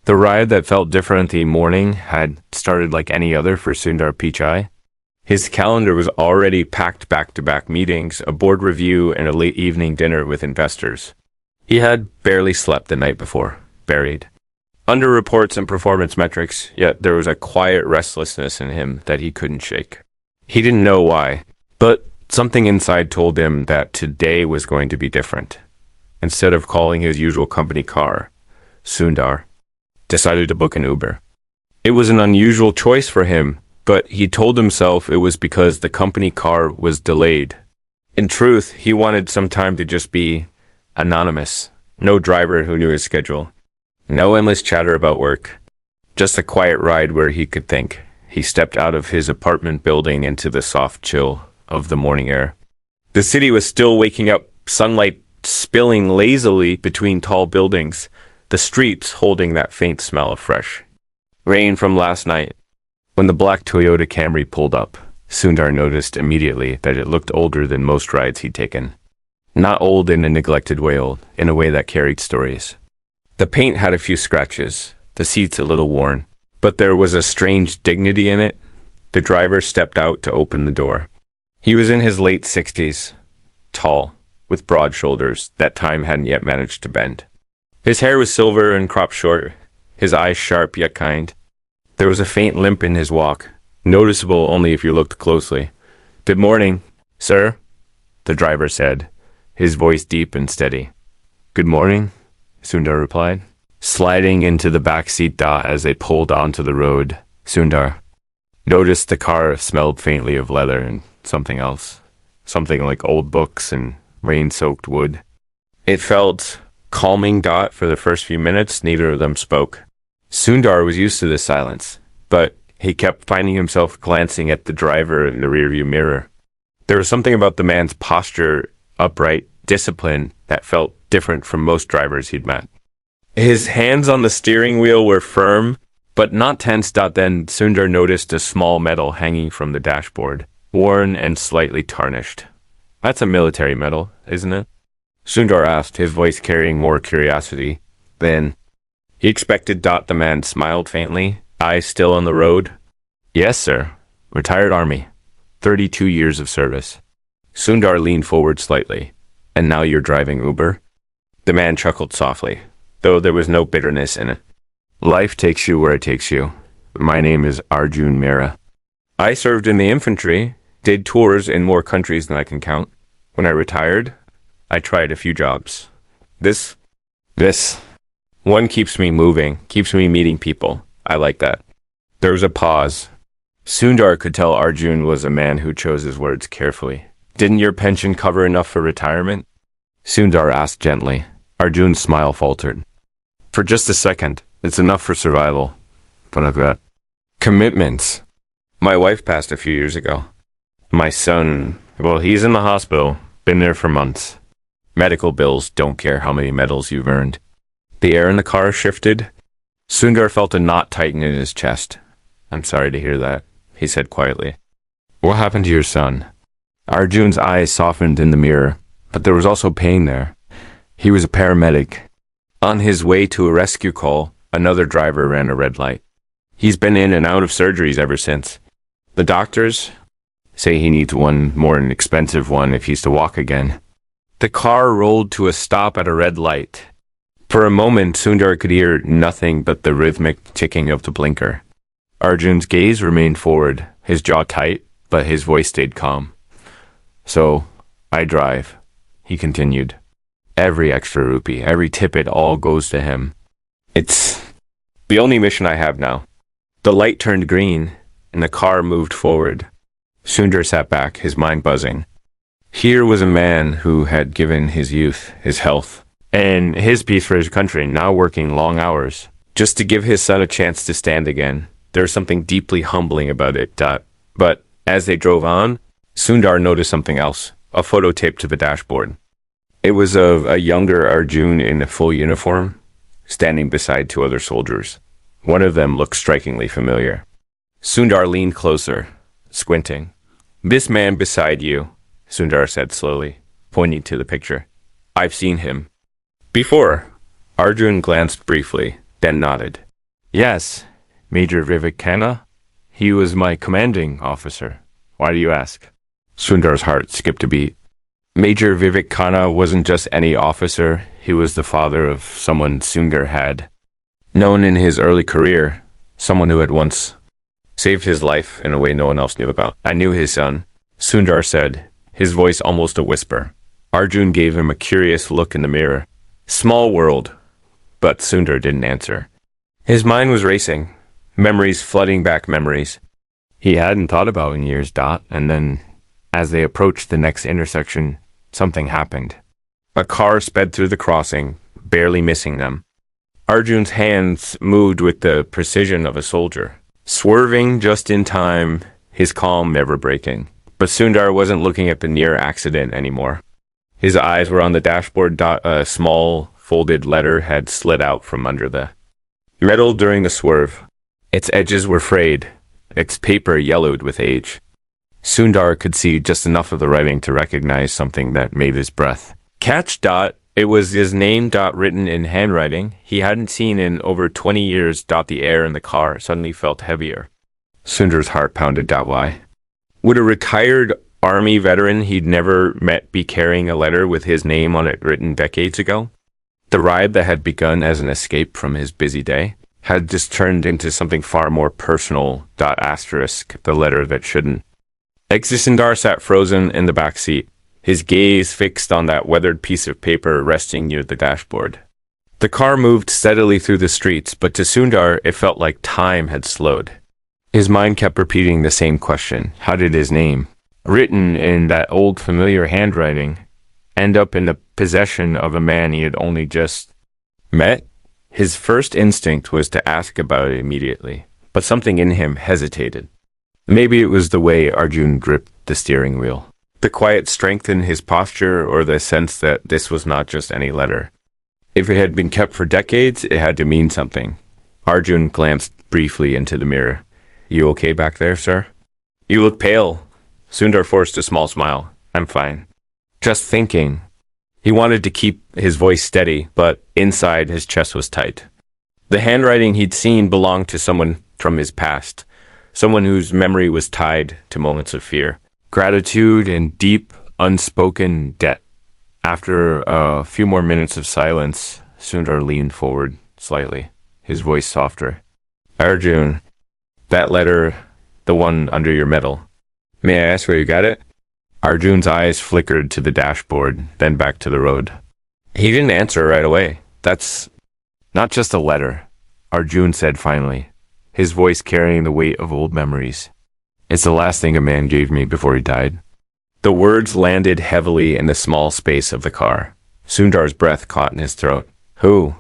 The ride that felt different the morning had started like any other for Sundar Pichai. His calendar was already packed back-to-back meetings, a board review, and a late evening dinner with investors. He had barely slept the night before, buried under reports and performance metrics, yet there was a quiet restlessness in him that he couldn't shake. He didn't know why, but something inside told him that today was going to be different. Instead of calling his usual company car, Sundar decided to book an Uber. It was an unusual choice for him, but he told himself it was because the company car was delayed. In truth, he wanted some time to just be anonymous. No driver who knew his schedule. No endless chatter about work. Just a quiet ride where he could think. He stepped out of his apartment building into the soft chill of the morning air. The city was still waking up, sunlight spilling lazily between tall buildings, the streets holding that faint smell of fresh rain from last night. When the black Toyota Camry pulled up, Sundar noticed immediately that it looked older than most rides he'd taken. Not old in a neglected way old, in a way that carried stories. The paint had a few scratches, the seats a little worn, but there was a strange dignity in it. The driver stepped out to open the door. He was in his late 60s, tall, with broad shoulders that time hadn't yet managed to bend. His hair was silver and cropped short, his eyes sharp yet kind. There was a faint limp in his walk, noticeable only if you looked closely. "Good morning, sir," the driver said, his voice deep and steady. "Good morning," Sundar replied, sliding into the back seat as they pulled onto the road. Sundar noticed the car smelled faintly of leather and something else, something like old books and rain-soaked wood. It felt calming. For the first few minutes, neither of them spoke. Sundar was used to this silence, but he kept finding himself glancing at the driver in the rearview mirror. There was something about the man's posture, upright, discipline, that felt different from most drivers he'd met. His hands on the steering wheel were firm, but not tense. Then Sundar noticed a small medal hanging from the dashboard, worn and slightly tarnished. "That's a military medal, isn't it?" Sundar asked, his voice carrying more curiosity than he expected. The man smiled faintly, eyes still on the road. "Yes, sir. Retired Army. 32 years of service." Sundar leaned forward slightly. "And now you're driving Uber?" The man chuckled softly, though there was no bitterness in it. "Life takes you where it takes you. My name is Arjun Mehra. I served in the infantry, did tours in more countries than I can count. When I retired, I tried a few jobs. This one keeps me moving, keeps me meeting people. I like that." There was a pause. Sundar could tell Arjun was a man who chose his words carefully. "Didn't your pension cover enough for retirement?" Sundar asked gently. Arjun's smile faltered. "For just a second, it's enough for survival. But I've got commitments. My wife passed a few years ago. My son, well, he's in the hospital, been there for months. Medical bills don't care how many medals you've earned." The air in the car shifted. Sundar felt a knot tighten in his chest. "I'm sorry to hear that," he said quietly. "What happened to your son?" Arjun's eyes softened in the mirror, but there was also pain there. He was a paramedic. On his way to a rescue call, another driver ran a red light. He's been in and out of surgeries ever since. The doctors say he needs one more expensive one if he's to walk again. The car rolled to a stop at a red light. For a moment, Sundar could hear nothing but the rhythmic ticking of the blinker. Arjun's gaze remained forward, his jaw tight, but his voice stayed calm. "So, I drive," he continued. "Every extra rupee, every tip, it all goes to him. It's the only mission I have now." The light turned green, and the car moved forward. Sundar sat back, his mind buzzing. Here was a man who had given his youth, his health, and his peace for his country, now working long hours, just to give his son a chance to stand again. There was something deeply humbling about it. But as they drove on, Sundar noticed something else, a photo taped to the dashboard. It was of a younger Arjun in a full uniform, standing beside two other soldiers. One of them looked strikingly familiar. Sundar leaned closer, squinting. "This man beside you," Sundar said slowly, pointing to the picture. "I've seen him before." Arjun glanced briefly, then nodded. Yes, Major Vivekananda. He was my commanding officer. Why do you ask? Sundar's heart skipped a beat. Major Vivekananda wasn't just any officer. He was the father of someone Sundar had known in his early career, someone who had once saved his life in a way no one else knew about. I knew his son, Sundar said, his voice almost a whisper. Arjun gave him a curious look in the mirror. Small world, but Sundar didn't answer. His mind was racing, memories flooding back memories he hadn't thought about in years. And then, as they approached the next intersection, something happened. A car sped through the crossing, barely missing them. Arjun's hands moved with the precision of a soldier, swerving just in time, his calm never breaking. But Sundar wasn't looking at the near accident anymore. His eyes were on the dashboard. A small, folded letter had slid out from under the metal during the swerve. Its edges were frayed, its paper yellowed with age. Sundar could see just enough of the writing to recognize something that made his breath catch. It was his name. Written in handwriting he hadn't seen in over 20 years. The air in the car suddenly felt heavier. Sundar's heart pounded. Why? Would a retired army veteran he'd never met be carrying a letter with his name on it written decades ago? The ride that had begun as an escape from his busy day had just turned into something far more personal. The letter that shouldn't. Sundar sat frozen in the back seat, his gaze fixed on that weathered piece of paper resting near the dashboard. The car moved steadily through the streets, but to Sundar it felt like time had slowed. His mind kept repeating the same question. How did his name, written in that old familiar handwriting, end up in the possession of a man he had only just met? His first instinct was to ask about it immediately, but something in him hesitated. Maybe it was the way Arjun gripped the steering wheel, the quiet strength in his posture, or the sense that this was not just any letter. If it had been kept for decades, it had to mean something. Arjun glanced briefly into the mirror. You okay back there, sir? You look pale. Sundar forced a small smile. I'm fine. Just thinking. He wanted to keep his voice steady, but inside his chest was tight. The handwriting he'd seen belonged to someone from his past, someone whose memory was tied to moments of fear, gratitude, and deep, unspoken debt. After a few more minutes of silence, Sundar leaned forward slightly, his voice softer. Arjun, that letter, the one under your medal. May I ask where you got it? Arjun's eyes flickered to the dashboard, then back to the road. He didn't answer right away. That's not just a letter, Arjun said finally, his voice carrying the weight of old memories. It's the last thing a man gave me before he died. The words landed heavily in the small space of the car. Sundar's breath caught in his throat. Who?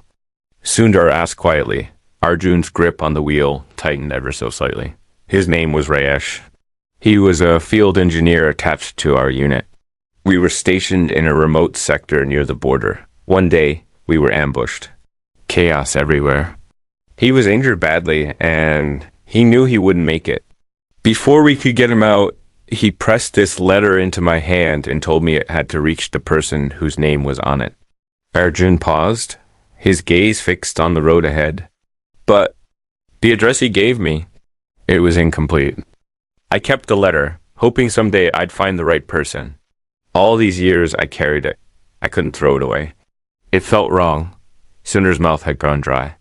Sundar asked quietly. Arjun's grip on the wheel tightened ever so slightly. His name was Rajesh. He was a field engineer attached to our unit. We were stationed in a remote sector near the border. One day, we were ambushed. Chaos everywhere. He was injured badly, and he knew he wouldn't make it. Before we could get him out, he pressed this letter into my hand and told me it had to reach the person whose name was on it. Arjun paused, his gaze fixed on the road ahead. But the address he gave me, it was incomplete. I kept the letter, hoping someday I'd find the right person. All these years I carried it. I couldn't throw it away. It felt wrong. Sundar's mouth had gone dry.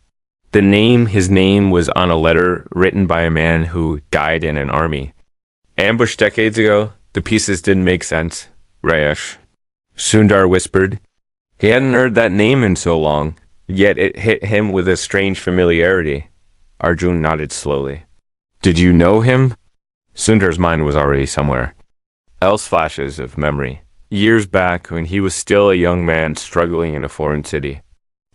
His name was on a letter written by a man who died in an army. Ambushed decades ago, the pieces didn't make sense. Rajesh. Sundar whispered. He hadn't heard that name in so long, yet it hit him with a strange familiarity. Arjun nodded slowly. Did you know him? Sundar's mind was already somewhere else. Flashes of memory. Years back, when he was still a young man struggling in a foreign city.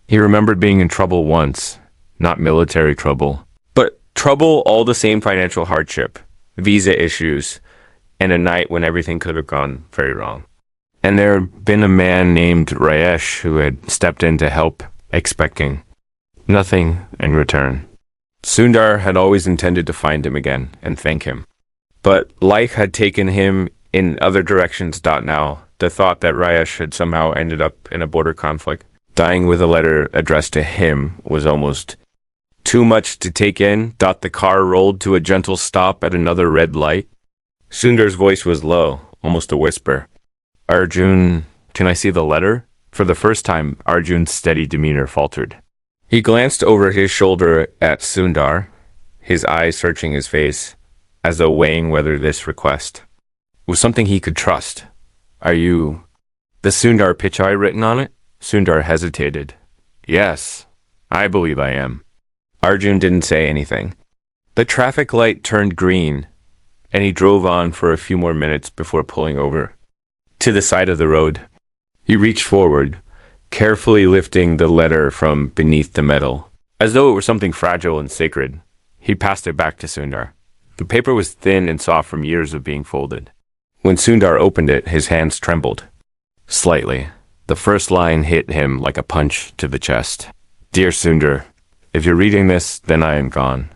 He remembered being in trouble once. Not military trouble, but trouble, all the same: financial hardship, visa issues, and a night when everything could have gone very wrong. And there had been a man named Rajesh who had stepped in to help, expecting nothing in return. Sundar had always intended to find him again and thank him. But life had taken him in other directions. Now, the thought that Rajesh had somehow ended up in a border conflict, dying with a letter addressed to him, was almost Too much to take in. The car rolled to a gentle stop at another red light. Sundar's voice was low, almost a whisper. Arjun, can I see the letter? For the first time, Arjun's steady demeanor faltered. He glanced over his shoulder at Sundar, his eyes searching his face, as though weighing whether this request was something he could trust. Are you the Sundar Pichai written on it? Sundar hesitated. Yes, I believe I am. Arjun didn't say anything. The traffic light turned green, and he drove on for a few more minutes before pulling over to the side of the road. He reached forward, carefully lifting the letter from beneath the metal, as though it were something fragile and sacred. He passed it back to Sundar. The paper was thin and soft from years of being folded. When Sundar opened it, his hands trembled. Slightly. The first line hit him like a punch to the chest. Dear Sundar, if you're reading this, then I am gone.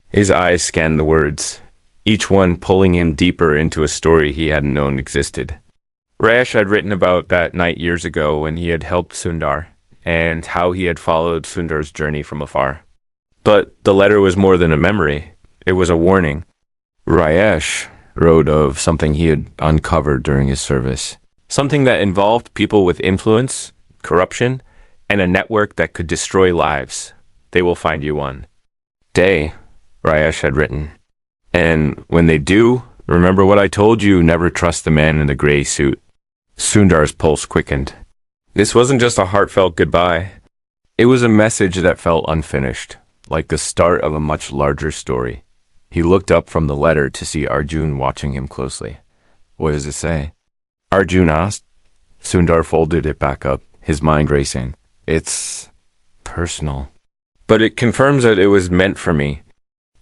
His eyes scanned the words, each one pulling him deeper into a story he hadn't known existed. Rajesh had written about that night years ago when he had helped Sundar, and how he had followed Sundar's journey from afar. But the letter was more than a memory. It was a warning. Rajesh wrote of something he had uncovered during his service. Something that involved people with influence, corruption, and a network that could destroy lives. They will find you one day, Rajesh had written. And when they do, remember what I told you, never trust the man in the gray suit. Sundar's pulse quickened. This wasn't just a heartfelt goodbye. It was a message that felt unfinished, like the start of a much larger story. He looked up from the letter to see Arjun watching him closely. What does it say? Arjun asked. Sundar folded it back up, his mind racing. It's personal. But it confirms that it was meant for me.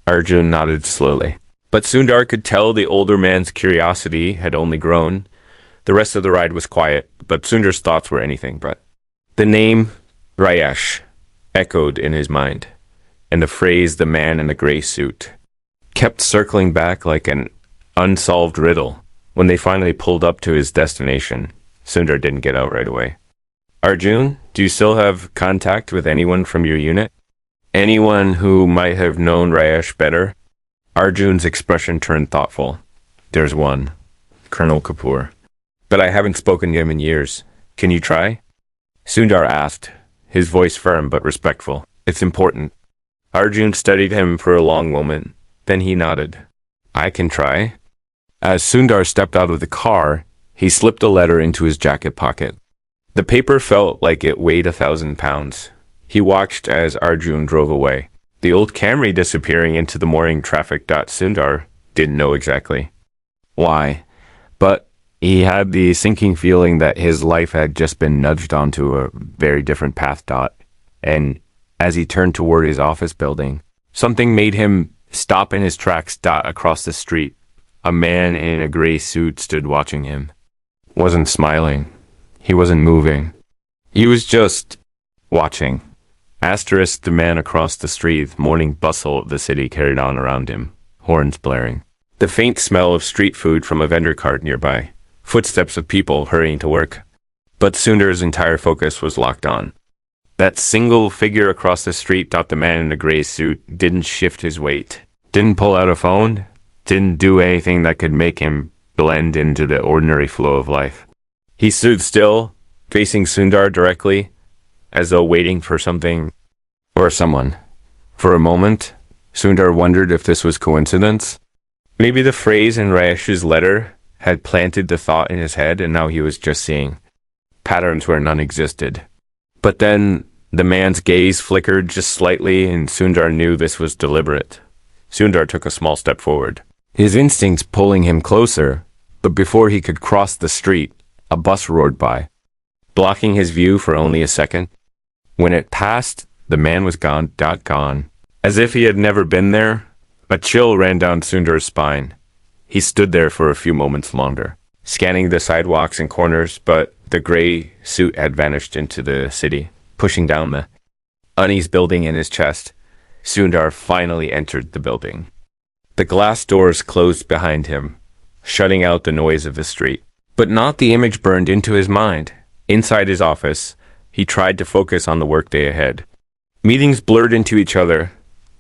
Arjun nodded slowly. But Sundar could tell the older man's curiosity had only grown. The rest of the ride was quiet, but Sundar's thoughts were anything but. The name, Rajesh, echoed in his mind, and the phrase, the man in the gray suit, kept circling back like an unsolved riddle. When they finally pulled up to his destination, Sundar didn't get out right away. Arjun, do you still have contact with anyone from your unit? Anyone who might have known Rajesh better? Arjun's expression turned thoughtful. There's one, Colonel Kapoor. But I haven't spoken to him in years. Can you try? Sundar asked, his voice firm but respectful. It's important. Arjun studied him for a long moment. Then he nodded. I can try. As Sundar stepped out of the car, he slipped a letter into his jacket pocket. The paper felt like it weighed 1,000 pounds. He watched as Arjun drove away, the old Camry disappearing into the morning traffic. Sundar didn't know exactly why, but he had the sinking feeling that his life had just been nudged onto a very different path. And as he turned toward his office building, something made him stop in his tracks. Across the street, a man in a gray suit stood watching him. Wasn't smiling. He wasn't moving. He was just watching. Asterisk, the man across the street, morning bustle of the city carried on around him, horns blaring. The faint smell of street food from a vendor cart nearby. Footsteps of people hurrying to work. But Sundar's entire focus was locked on. That single figure across the street. The man in the gray suit didn't shift his weight, didn't pull out a phone, didn't do anything that could make him blend into the ordinary flow of life. He stood still, facing Sundar directly, as though waiting for something or someone. For a moment, Sundar wondered if this was coincidence. Maybe the phrase in Rajesh's letter had planted the thought in his head, and now he was just seeing patterns where none existed. But then the man's gaze flickered just slightly, and Sundar knew this was deliberate. Sundar took a small step forward, his instincts pulling him closer, but before he could cross the street, a bus roared by, blocking his view for only a second. When it passed, the man was gone. As if he had never been there, a chill ran down Sundar's spine. He stood there for a few moments longer, scanning the sidewalks and corners, but the gray suit had vanished into the city, pushing down the unease building in his chest. Sundar finally entered the building. The glass doors closed behind him, shutting out the noise of the street. But not the image burned into his mind. Inside his office, he tried to focus on the workday ahead. Meetings blurred into each other.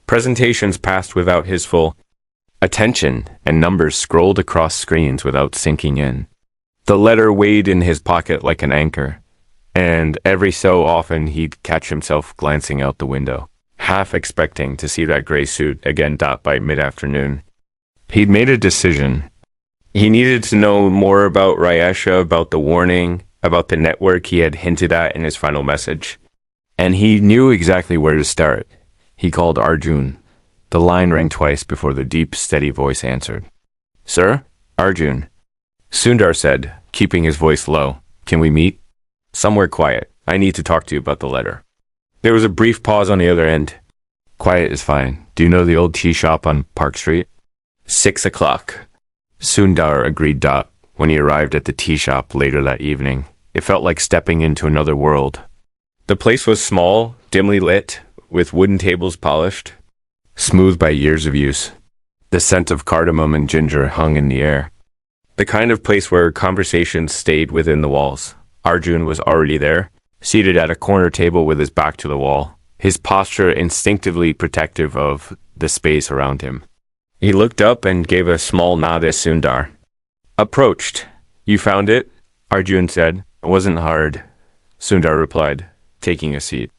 Presentations passed without his full attention, and numbers scrolled across screens without sinking in. The letter weighed in his pocket like an anchor, and every so often he'd catch himself glancing out the window, half expecting to see that gray suit again by mid-afternoon. He'd made a decision. He needed to know more about Rajesh, about the warning, about the network he had hinted at in his final message. And he knew exactly where to start. He called Arjun. The line rang twice before the deep, steady voice answered. "Sir? Arjun." Sundar said, keeping his voice low. "Can we meet?" "Somewhere quiet. I need to talk to you about the letter." There was a brief pause on the other end. "Quiet is fine. Do you know the old tea shop on Park Street?" 6 o'clock. Sundar agreed. When he arrived at the tea shop later that evening, it felt like stepping into another world. The place was small, dimly lit, with wooden tables polished, smooth by years of use. The scent of cardamom and ginger hung in the air. The kind of place where conversations stayed within the walls. Arjun was already there, seated at a corner table with his back to the wall, his posture instinctively protective of the space around him. He looked up and gave a small nod as Sundar approached. "You found it?" Arjun said. "It wasn't hard," Sundar replied, taking a seat.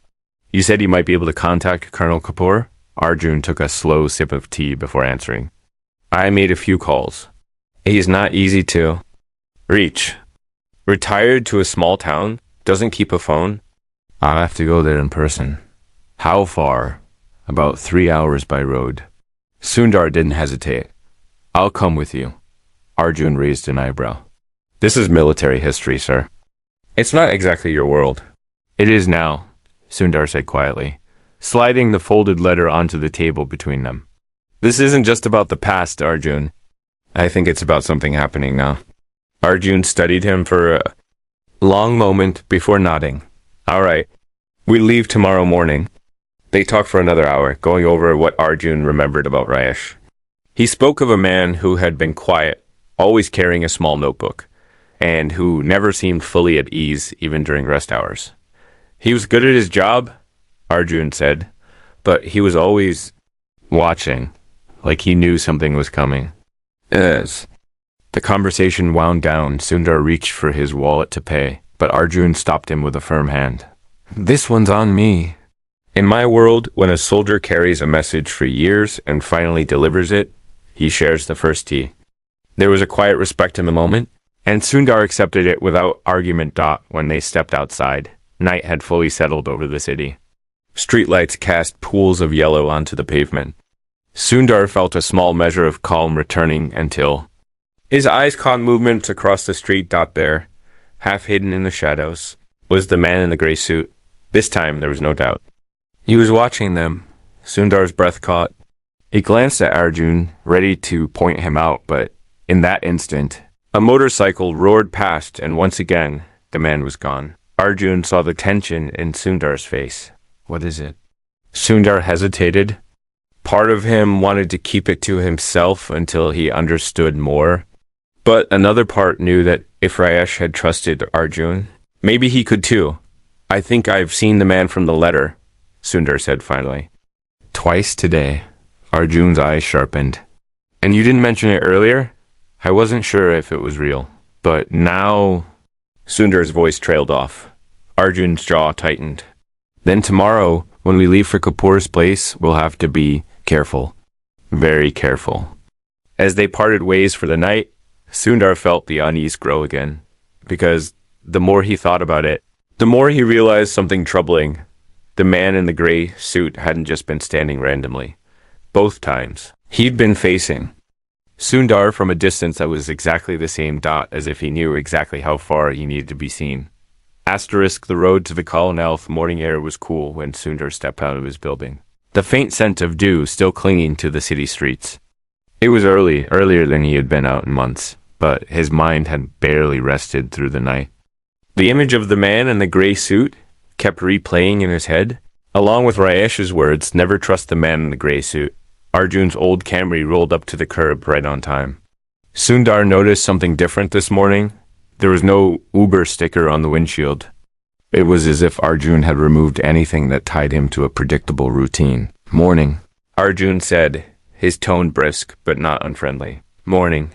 "You said you might be able to contact Colonel Kapoor?" Arjun took a slow sip of tea before answering. "I made a few calls. He's not easy to reach. Retired to a small town, doesn't keep a phone." "I'll have to go there in person." "How far?" "About 3 hours by road." Sundar didn't hesitate. "I'll come with you." Arjun raised an eyebrow. "This is military history, sir." "It's not exactly your world." "It is now," Sundar said quietly, sliding the folded letter onto the table between them. "This isn't just about the past, Arjun. I think it's about something happening now." Arjun studied him for a long moment before nodding. "All right. We leave tomorrow morning." They talked for another hour, going over what Arjun remembered about Rajesh. He spoke of a man who had been quiet, always carrying a small notebook, and who never seemed fully at ease even during rest hours. He was good at his job, Arjun said, but he was always watching, like he knew something was coming. As the conversation wound down, Sundar reached for his wallet to pay, but Arjun stopped him with a firm hand. "This one's on me." In my world, when a soldier carries a message for years and finally delivers it, he shares the first tea. There was a quiet respect in the moment, and Sundar accepted it without argument. When they stepped outside, night had fully settled over the city. Streetlights cast pools of yellow onto the pavement. Sundar felt a small measure of calm returning until his eyes caught movements across the street. There, half hidden in the shadows, was the man in the gray suit. This time there was no doubt. He was watching them. Sundar's breath caught. He glanced at Arjun, ready to point him out, but in that instant, a motorcycle roared past, and once again, the man was gone. Arjun saw the tension in Sundar's face. "What is it?" Sundar hesitated. Part of him wanted to keep it to himself until he understood more, but another part knew that if Rajesh had trusted Arjun, maybe he could too. "I think I've seen the man from the letter," Sundar said finally. "Twice today." Arjun's eyes sharpened. "And you didn't mention it earlier?" "I wasn't sure if it was real. But now..." Sundar's voice trailed off. Arjun's jaw tightened. "Then tomorrow, when we leave for Kapoor's place, we'll have to be careful. Very careful." As they parted ways for the night, Sundar felt the unease grow again, because the more he thought about it, the more he realized something troubling. The man in the gray suit hadn't just been standing randomly. Both times, he'd been facing Sundar from a distance that was exactly the same. As if he knew exactly how far he needed to be seen. Asterisk, the road to the colonel, the morning air was cool when Sundar stepped out of his building, the faint scent of dew still clinging to the city streets. It was earlier than he had been out in months, but his mind had barely rested through the night. The image of the man in the gray suit kept replaying in his head, along with Rajesh's words, "Never trust the man in the gray suit." Arjun's old Camry rolled up to the curb right on time. Sundar noticed something different this morning. There was no Uber sticker on the windshield. It was as if Arjun had removed anything that tied him to a predictable routine. "Morning," Arjun said, his tone brisk but not unfriendly. "Morning,"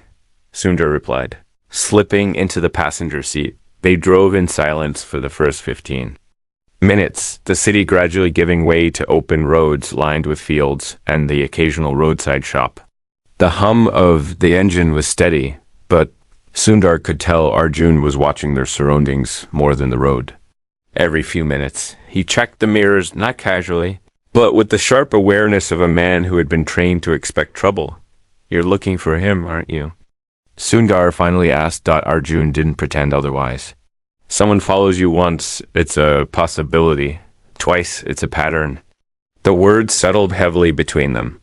Sundar replied. Slipping into the passenger seat, they drove in silence for the first 15 minutes, the city gradually giving way to open roads lined with fields and the occasional roadside shop. The hum of the engine was steady, but Sundar could tell Arjun was watching their surroundings more than the road. Every few minutes, he checked the mirrors, not casually, but with the sharp awareness of a man who had been trained to expect trouble. "You're looking for him, aren't you?" Sundar finally asked. Arjun didn't pretend otherwise. "Someone follows you once, it's a possibility. Twice, it's a pattern." The words settled heavily between them.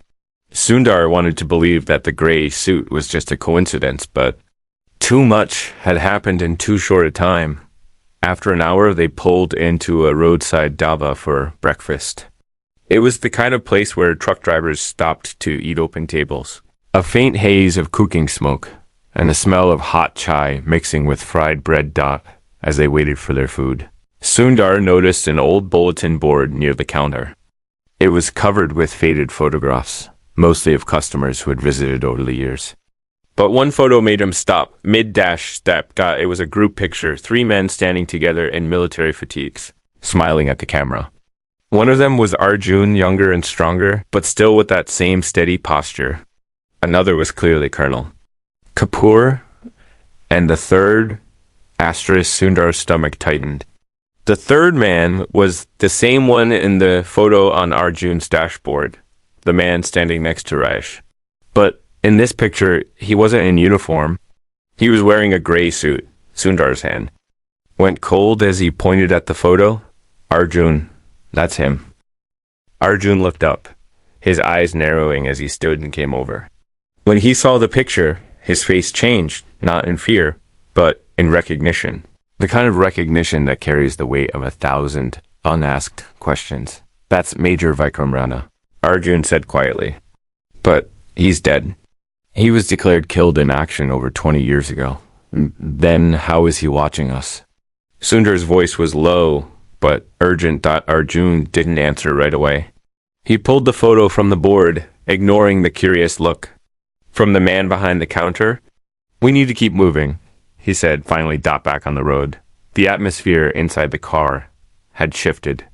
Sundar wanted to believe that the gray suit was just a coincidence, but too much had happened in too short a time. After an hour, they pulled into a roadside dhaba for breakfast. It was the kind of place where truck drivers stopped to eat open tables. A faint haze of cooking smoke, and a smell of hot chai mixing with fried bread as they waited for their food. Sundar noticed an old bulletin board near the counter. It was covered with faded photographs, mostly of customers who had visited over the years. But one photo made him stop, mid-step. It was a group picture, 3 men standing together in military fatigues, smiling at the camera. One of them was Arjun, younger and stronger, but still with that same steady posture. Another was clearly Colonel Kapoor, and the third, Sundar's stomach tightened. The third man was the same one in the photo on Arjun's dashboard, the man standing next to Rajesh. But in this picture, he wasn't in uniform. He was wearing a gray suit. Sundar's hand went cold as he pointed at the photo. "Arjun, that's him." Arjun looked up, his eyes narrowing as he stood and came over. When he saw the picture, his face changed, not in fear, but in recognition. The kind of recognition that carries the weight of 1,000 unasked questions. "That's Major Vikram Rana," Arjun said quietly. "But he's dead. He was declared killed in action over 20 years ago. Then how is he watching us?" Sundar's voice was low, but urgent. Arjun didn't answer right away. He pulled the photo from the board, ignoring the curious look from the man behind the counter. "We need to keep moving," he said, finally back on the road. The atmosphere inside the car had shifted.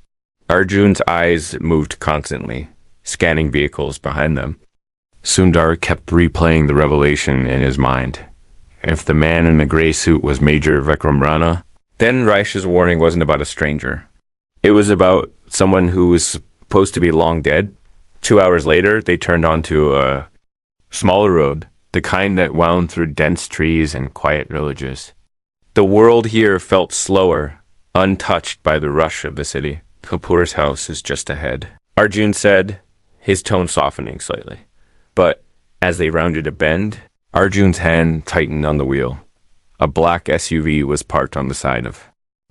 Arjun's eyes moved constantly, scanning vehicles behind them. Sundar kept replaying the revelation in his mind. If the man in the gray suit was Major Vikram Rana, then Rajesh's warning wasn't about a stranger. It was about someone who was supposed to be long dead. 2 hours later, they turned onto a smaller road, the kind that wound through dense trees and quiet villages. The world here felt slower, untouched by the rush of the city. "Kapoor's house is just ahead," Arjun said, his tone softening slightly. But as they rounded a bend, Arjun's hand tightened on the wheel. A black SUV was parked on the side of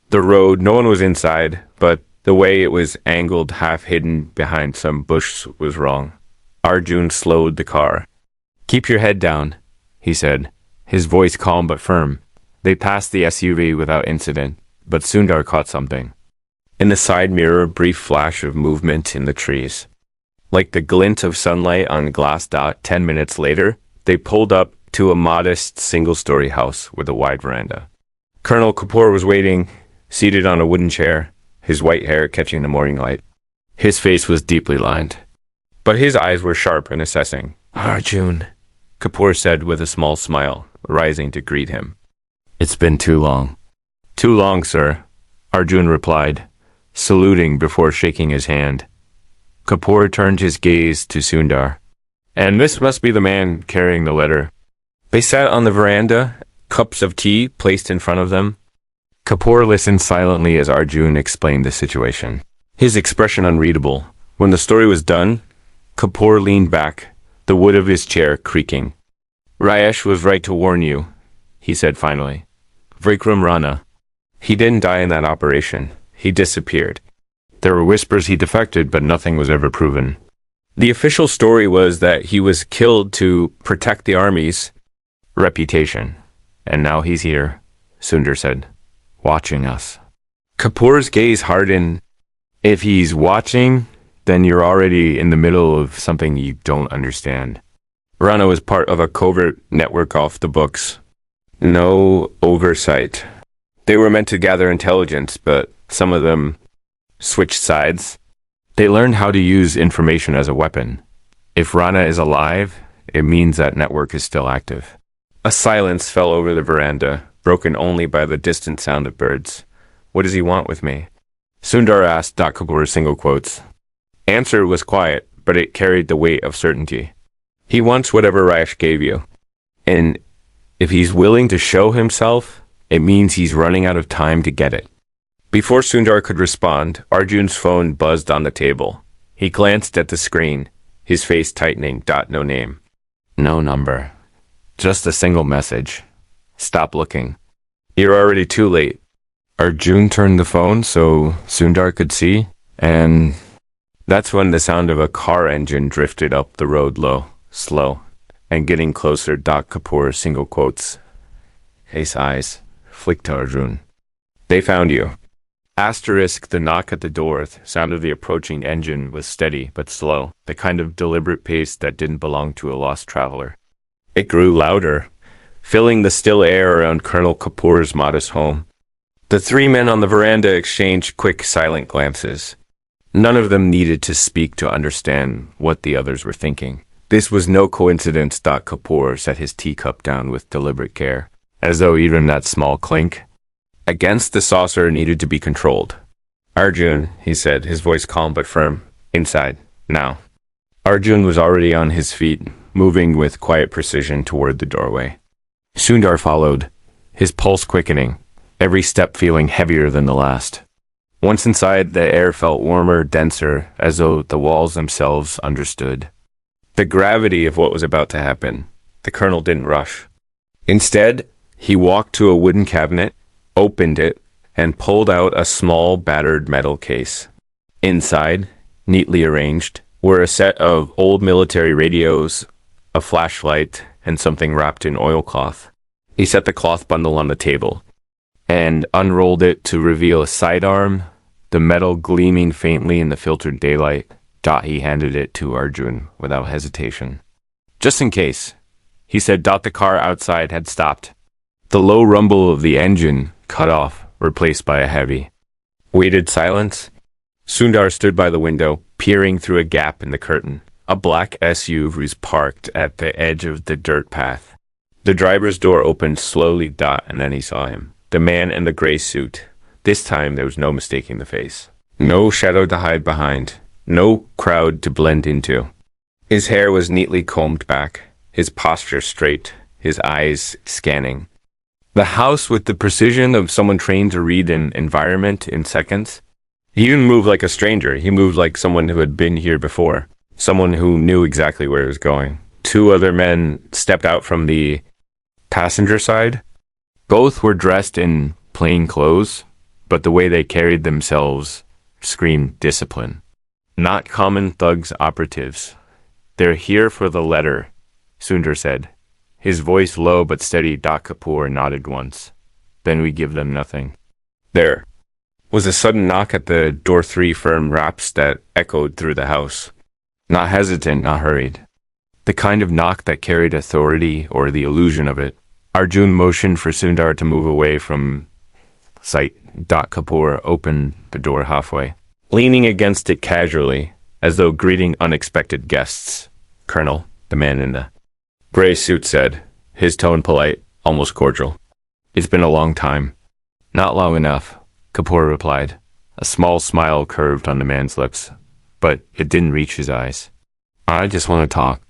the road. No one was inside, but the way it was angled, half hidden behind some bush, was wrong. Arjun slowed the car. "Keep your head down," he said, his voice calm but firm. They passed the SUV without incident, but Sundar caught something. In the side mirror, a brief flash of movement in the trees. Like the glint of sunlight on glass. 10 minutes later, they pulled up to a modest single-story house with a wide veranda. Colonel Kapoor was waiting, seated on a wooden chair, his white hair catching the morning light. His face was deeply lined, but his eyes were sharp and assessing. "Arjun," Kapoor said with a small smile, rising to greet him. "It's been too long." "Too long, sir," Arjun replied, saluting before shaking his hand. Kapoor turned his gaze to Sundar. "And this must be the man carrying the letter." They sat on the veranda, cups of tea placed in front of them. Kapoor listened silently as Arjun explained the situation, his expression unreadable. When the story was done, Kapoor leaned back, the wood of his chair creaking. "Rajesh was right to warn you," he said finally. "Vikram Rana. He didn't die in that operation. He disappeared. There were whispers he defected, but nothing was ever proven. The official story was that he was killed to protect the army's reputation. And now he's here," Sundar said, "watching us." Kapoor's gaze hardened. If he's watching, then you're already in the middle of something you don't understand. Rana was part of a covert network off the books. No oversight. They were meant to gather intelligence, but some of them switched sides. They learned how to use information as a weapon. If Rana is alive, it means that network is still active. A silence fell over the veranda, broken only by the distant sound of birds. What does he want with me? Sundar asked Kapoor single quotes. Answer was quiet, but it carried the weight of certainty. He wants whatever Rajesh gave you. And if he's willing to show himself, it means he's running out of time to get it. Before Sundar could respond, Arjun's phone buzzed on the table. He glanced at the screen, his face tightening. No name. No number. Just a single message. Stop looking. You're already too late. Arjun turned the phone so Sundar could see, and that's when the sound of a car engine drifted up the road low, slow, and getting closer. Kapoor single quotes. His eyes flicked to Arjun. They found you. Asterisk, the knock at the door, the sound of the approaching engine was steady but slow, the kind of deliberate pace that didn't belong to a lost traveler. It grew louder, filling the still air around Colonel Kapoor's modest home. The three men on the veranda exchanged quick, silent glances. None of them needed to speak to understand what the others were thinking. This was no coincidence. Kapoor set his teacup down with deliberate care, as though even that small clink against the saucer needed to be controlled. Arjun, he said, his voice calm but firm. Inside, now. Arjun was already on his feet, moving with quiet precision toward the doorway. Sundar followed, his pulse quickening, every step feeling heavier than the last. Once inside, the air felt warmer, denser, as though the walls themselves understood the gravity of what was about to happen. The colonel didn't rush. Instead, he walked to a wooden cabinet, opened it, and pulled out a small, battered metal case. Inside, neatly arranged, were a set of old military radios, a flashlight, and something wrapped in oilcloth. He set the cloth bundle on the table and unrolled it to reveal a sidearm, the metal gleaming faintly in the filtered daylight. He handed it to Arjun without hesitation. Just in case, he said. The car outside had stopped. The low rumble of the engine cut off, replaced by a heavy, weighted silence. Sundar stood by the window, peering through a gap in the curtain. A black SUV was parked at the edge of the dirt path. The driver's door opened slowly. And then he saw him. The man in the gray suit. This time there was no mistaking the face. No shadow to hide behind. No crowd to blend into. His hair was neatly combed back, his posture straight, his eyes scanning the house with the precision of someone trained to read an environment in seconds. He didn't move like a stranger. He moved like someone who had been here before, someone who knew exactly where he was going. Two other men stepped out from the passenger side. Both were dressed in plain clothes, but the way they carried themselves screamed discipline. Not common thugs operatives. They're here for the letter, Sundar said, his voice low but steady. Kapoor nodded once. Then we give them nothing. There was a sudden knock at the door, three firm raps that echoed through the house. Not hesitant, not hurried. The kind of knock that carried authority or the illusion of it. Arjun motioned for Sundar to move away from sight. Kapoor opened the door halfway, leaning against it casually, as though greeting unexpected guests. Colonel, the man in the gray suit said, his tone polite, almost cordial. It's been a long time. Not long enough, Kapoor replied. A small smile curved on the man's lips, but it didn't reach his eyes. I just want to talk.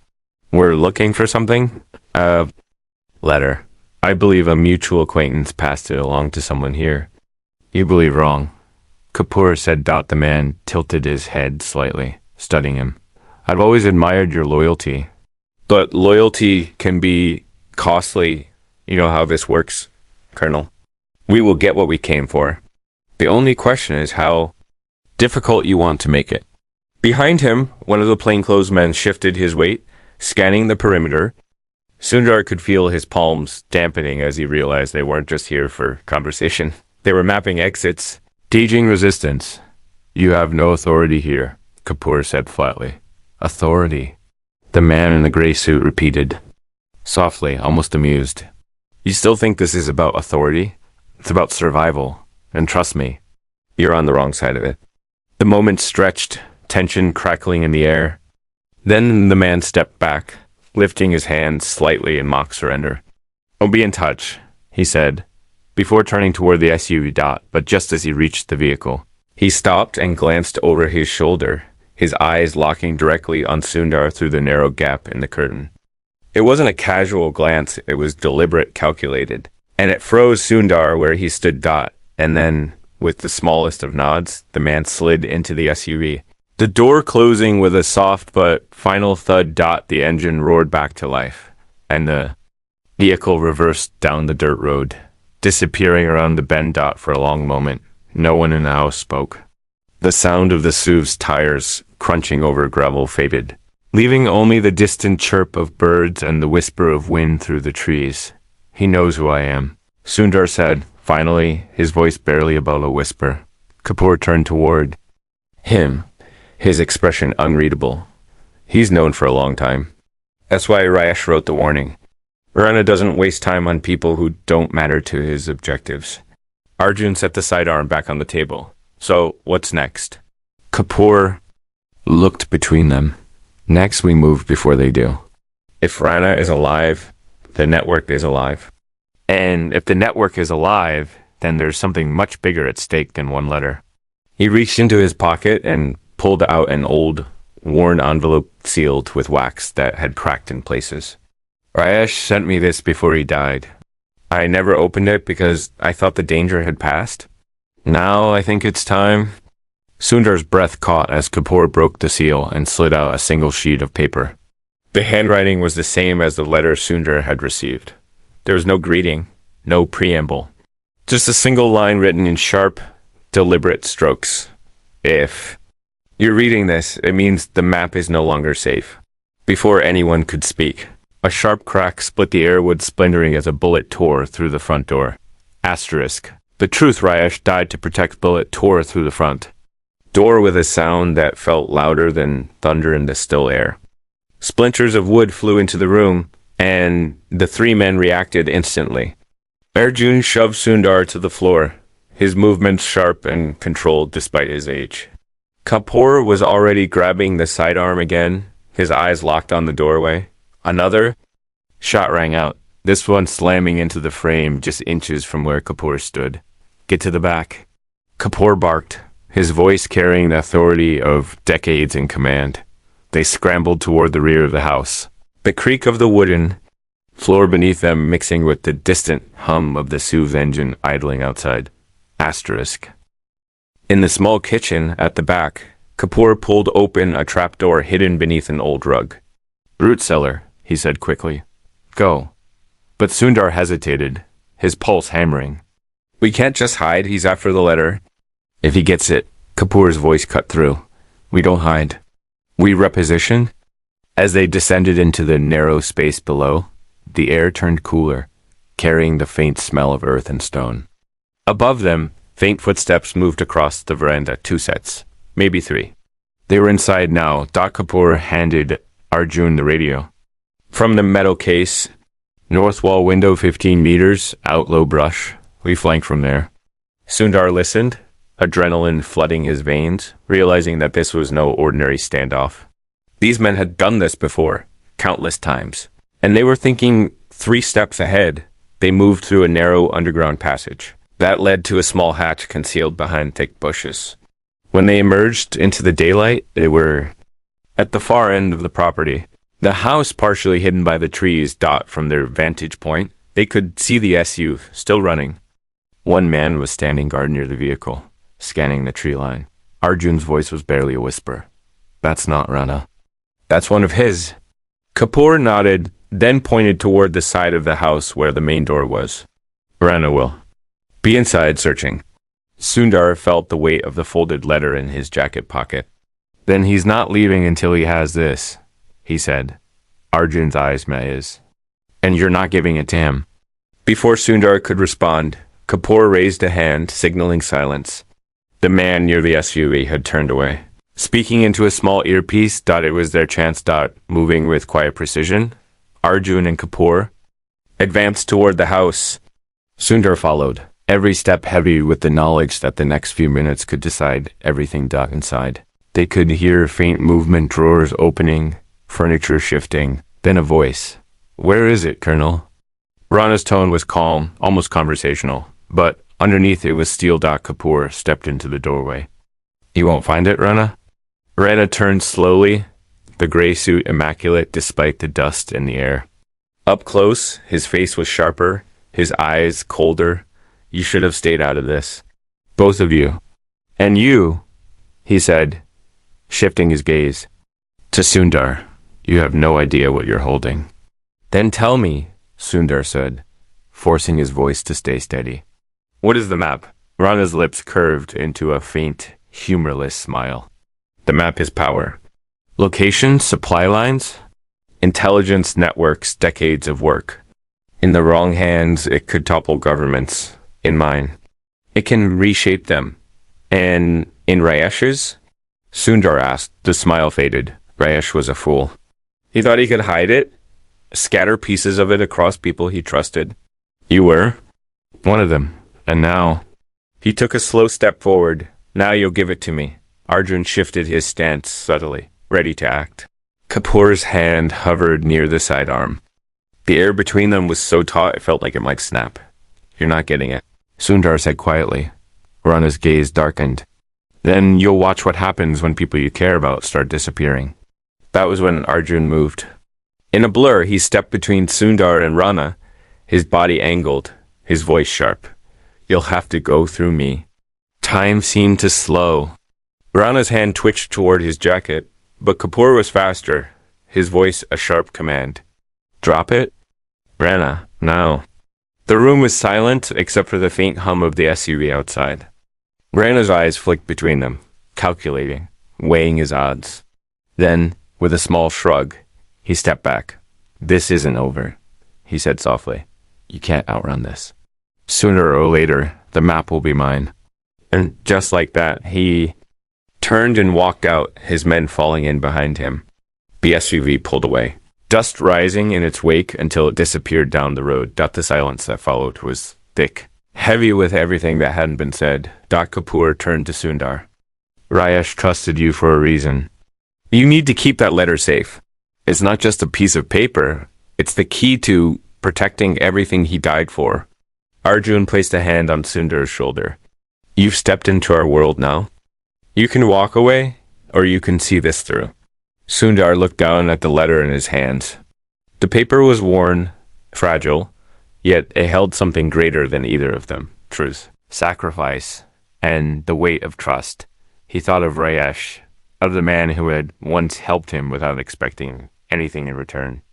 We're looking for something? Letter. I believe a mutual acquaintance passed it along to someone here. You believe wrong. Kapoor said. The man tilted his head slightly, studying him. I've always admired your loyalty. But loyalty can be costly. You know how this works, Colonel. We will get what we came for. The only question is how difficult you want to make it. Behind him, one of the plainclothes men shifted his weight, scanning the perimeter. Sundar could feel his palms dampening as he realized they weren't just here for conversation. They were mapping exits, Staging resistance. You have no authority here, Kapoor said flatly. Authority? The man in the gray suit repeated, softly, almost amused. You still think this is about authority? It's about survival. And trust me, you're on the wrong side of it. The moment stretched, tension crackling in the air. Then the man stepped back, lifting his hand slightly in mock surrender. I'll be in touch, he said, before turning toward the SUV dot, but just as he reached the vehicle. He stopped and glanced over his shoulder, his eyes locking directly on Sundar through the narrow gap in the curtain. It wasn't a casual glance, it was deliberate, calculated. And it froze Sundar where he stood dot, and then, with the smallest of nods, the man slid into the SUV. The door closing with a soft but final thud dot, the engine roared back to life, and the vehicle reversed down the dirt road, disappearing around the bend dot for a long moment. No one in the house spoke. The sound of the SUV's tires crunching over gravel faded, leaving only the distant chirp of birds and the whisper of wind through the trees. He knows who I am, Sundar said, finally, his voice barely above a whisper. Kapoor turned toward him, his expression unreadable. He's known for a long time. That's why Rajesh wrote the warning. Rana doesn't waste time on people who don't matter to his objectives. Arjun set the sidearm back on the table. So, what's next? Kapoor looked between them. Next, we move before they do. If Rana is alive, the network is alive. And if the network is alive, then there's something much bigger at stake than one letter. He reached into his pocket and pulled out an old, worn envelope sealed with wax that had cracked in places. Rajesh sent me this before he died. I never opened it because I thought the danger had passed. Now I think it's time. Sundar's breath caught as Kapoor broke the seal and slid out a single sheet of paper. The handwriting was the same as the letter Sundar had received. There was no greeting, no preamble. Just a single line written in sharp, deliberate strokes. If you're reading this, it means the map is no longer safe. Before anyone could speak, a sharp crack split the air wood, splintering as a bullet tore through the front door. Asterisk. The truth Rajesh died to protect bullet tore through the front door with a sound that felt louder than thunder in the still air. Splinters of wood flew into the room, and the three men reacted instantly. Arjun shoved Sundar to the floor, his movements sharp and controlled despite his age. Kapoor was already grabbing the sidearm again, his eyes locked on the doorway. Another shot rang out, this one slamming into the frame just inches from where Kapoor stood. Get to the back. Kapoor barked, his voice carrying the authority of decades in command. They scrambled toward the rear of the house, the creak of the wooden floor beneath them mixing with the distant hum of the SUV's engine idling outside. Asterisk. In the small kitchen at the back, Kapoor pulled open a trapdoor hidden beneath an old rug. Root cellar, he said quickly. Go. But Sundar hesitated, his pulse hammering. We can't just hide, he's after the letter. If he gets it, Kapoor's voice cut through. We don't hide. We reposition. As they descended into the narrow space below, the air turned cooler, carrying the faint smell of earth and stone. Above them, faint footsteps moved across the veranda, 2 sets, maybe 3. They were inside now. Kapoor handed Arjun the radio. From the metal case, north wall window 15 meters, out low brush. We flank from there. Sundar listened, adrenaline flooding his veins, realizing that this was no ordinary standoff. These men had done this before, countless times, and they were thinking 3 steps ahead. They moved through a narrow underground passage that led to a small hatch concealed behind thick bushes. When they emerged into the daylight, they were at the far end of the property. The house partially hidden by the trees dot from their vantage point. They could see the SUV, still running. One man was standing guard near the vehicle, scanning the tree line. Arjun's voice was barely a whisper. That's not Rana. That's one of his. Kapoor nodded, then pointed toward the side of the house where the main door was. Rana will be inside searching. Sundar felt the weight of the folded letter in his jacket pocket. Then he's not leaving until he has this, he said. Arjun's eyes met his. And you're not giving it to him. Before Sundar could respond, Kapoor raised a hand, signaling silence. The man near the SUV had turned away. Speaking into a small earpiece, it was their chance. Moving with quiet precision, Arjun and Kapoor advanced toward the house. Sundar followed, every step heavy with the knowledge that the next few minutes could decide everything inside. They could hear faint movement, drawers opening, furniture shifting, then a voice. "Where is it, Colonel?" Rana's tone was calm, almost conversational, but underneath it was steel. Kapoor stepped into the doorway. "You won't find it, Rana?" Rana turned slowly, the gray suit immaculate despite the dust in the air. Up close, his face was sharper, his eyes colder. "You should have stayed out of this. Both of you. And you," he said, shifting his gaze. "To Sundar, you have no idea what you're holding." "Then tell me," Sundar said, forcing his voice to stay steady. "What is the map?" Rana's lips curved into a faint, humorless smile. "The map is power. Location, supply lines, intelligence networks, decades of work. In the wrong hands, it could topple governments. In mine, it can reshape them. And in Rajesh's?" Sundar asked. The smile faded. Rajesh was a fool. He thought he could hide it, scatter pieces of it across people he trusted. "You were one of them. And now..." He took a slow step forward. "Now you'll give it to me." Arjun shifted his stance subtly, ready to act. Kapoor's hand hovered near the sidearm. The air between them was so taut it felt like it might snap. "You're not getting it," Sundar said quietly. Rana's gaze darkened. "Then you'll watch what happens when people you care about start disappearing." That was when Arjun moved. In a blur, he stepped between Sundar and Rana, his body angled, his voice sharp. "You'll have to go through me." Time seemed to slow. Rana's hand twitched toward his jacket, but Kapoor was faster, his voice a sharp command. "Drop it?" "Rana, now." The room was silent except for the faint hum of the SUV outside. Rana's eyes flicked between them, calculating, weighing his odds. Then, with a small shrug, he stepped back. "This isn't over," he said softly. "You can't outrun this. Sooner or later, the map will be mine." And just like that, he turned and walked out, his men falling in behind him. The SUV pulled away, dust rising in its wake until it disappeared down the road. The silence that followed was thick, heavy with everything that hadn't been said. Kapoor turned to Sundar. "Rajesh trusted you for a reason. You need to keep that letter safe. It's not just a piece of paper. It's the key to protecting everything he died for." Arjun placed a hand on Sundar's shoulder. "You've stepped into our world now. You can walk away, or you can see this through." Sundar looked down at the letter in his hands. The paper was worn, fragile, yet it held something greater than either of them. Truth, sacrifice, and the weight of trust. He thought of Rajesh, of the man who had once helped him without expecting anything in return.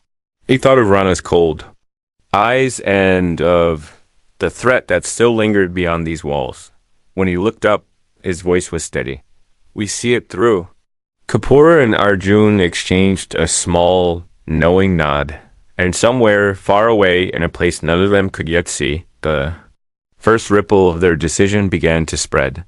He thought of Rana's cold eyes and of the threat that still lingered beyond these walls. When he looked up, his voice was steady. "We see it through." Kapoor and Arjun exchanged a small, knowing nod, and somewhere far away in a place none of them could yet see, the first ripple of their decision began to spread.